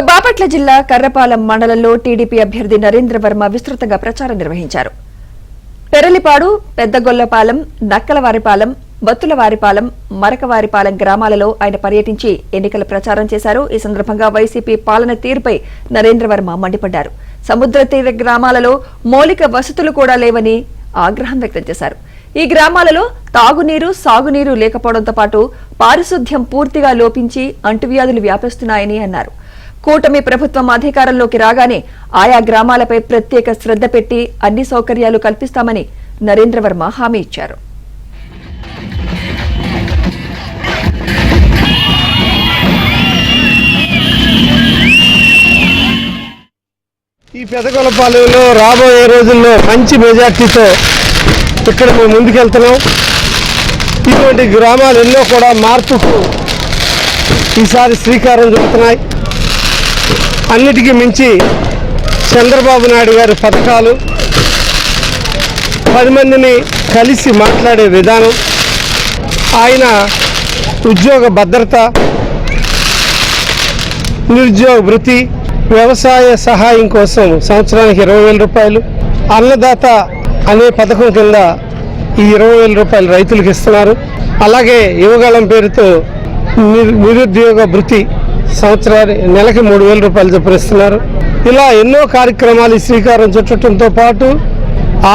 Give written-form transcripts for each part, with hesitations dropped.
బాపట్ల జిల్లా కర్రపాలెం మండలంలో టీడీపీ అభ్యర్థి నరేంద్ర వర్మ విస్తృతంగా ప్రచారం నిర్వహించారు. పెరలిపాడు, పెద్దగొల్లపాలెం, నక్కలవారిపాలెం, బత్తులవారిపాలెం, మరకవారిపాలెం గ్రామాలలో ఆయన పర్యటించి ఎన్నికల ప్రచారం చేశారు. ఈ సందర్భంగా వైసీపీ పాలన తీరుపై నరేంద్ర వర్మ మండిపడ్డారు. సముద్ర తీర గ్రామాలలో మౌలిక వసతులు కూడా లేవని ఆగ్రహం వ్యక్తం చేశారు. ఈ గ్రామాలలో తాగునీరు, సాగునీరు లేకపోవడంతో పాటు పారిశుద్ధ్యం పూర్తిగా లోపించి అంటువ్యాధులు వ్యాపిస్తున్నాయని అన్నారు. కూటమి ప్రభుత్వం అధికారంలోకి రాగానే ఆయా గ్రామాలపై ప్రత్యేక శ్రద్ధ పెట్టి అన్ని సౌకర్యాలు కల్పిస్తామని నరేంద్ర వర్మ హామీ ఇచ్చారు. ఈ పెదగొల్లపాలెంలో రాబోయే రోజుల్లో మంచి మెజార్టీతో ఇక్కడ మేము ముందుకెళ్తున్నాం. ఇటువంటి గ్రామాలు ఎన్నో కూడా మార్పుకు ఈసారి శ్రీకారం చుడుతున్నాయి. అన్నిటికీ మించి చంద్రబాబు నాయుడు గారి పథకాలు, 10 మందిని కలిసి మాట్లాడే విధానం, ఆయన ఉద్యోగ భద్రత, నిరుద్యోగ వృత్తి, వ్యవసాయ సహాయం కోసం సంవత్సరానికి 20,000 రూపాయలు, అన్నదాత అనే పథకం కింద ఈ 20,000 రూపాయలు రైతులకు ఇస్తున్నారు. అలాగే యువగళం పేరుతో నిరుద్యోగ వృత్తి సంవత్సరానికి నెలకి 3,000 రూపాయలు చొప్పున ఇస్తున్నారు. ఇలా ఎన్నో కార్యక్రమాలు శ్రీకారం చుట్టడంతో పాటు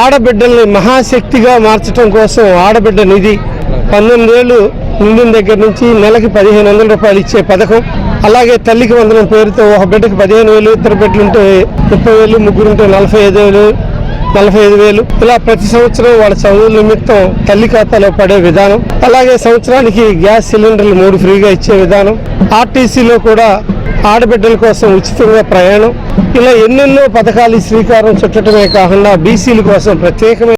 ఆడబిడ్డల్ని మహాశక్తిగా మార్చడం కోసం ఆడబిడ్డ నిధి 19 ఏళ్ళు నిండిన దగ్గర నుంచి నెలకి 1,500 రూపాయలు ఇచ్చే పథకం, అలాగే తల్లికి వందనం పేరుతో ఒక బిడ్డకి 15,000, ఇద్దరు బిడ్డలుంటే 30,000, ముగ్గురుంటే 45,000 ఇలా ప్రతి సంవత్సరం వాళ్ళ చదువుల నిమిత్తం తల్లి ఖాతాలో పడే విధానం, అలాగే సంవత్సరానికి గ్యాస్ సిలిండర్లు 3 ఫ్రీగా ఇచ్చే విధానం, ఆర్టీసీలో కూడా ఆడబిడ్డల కోసం ఉచితంగా ప్రయాణం, ఇలా ఎన్నెన్నో పథకాలు శ్రీకారం చుట్టడమే కాకుండా బీసీల కోసం ప్రత్యేకమైన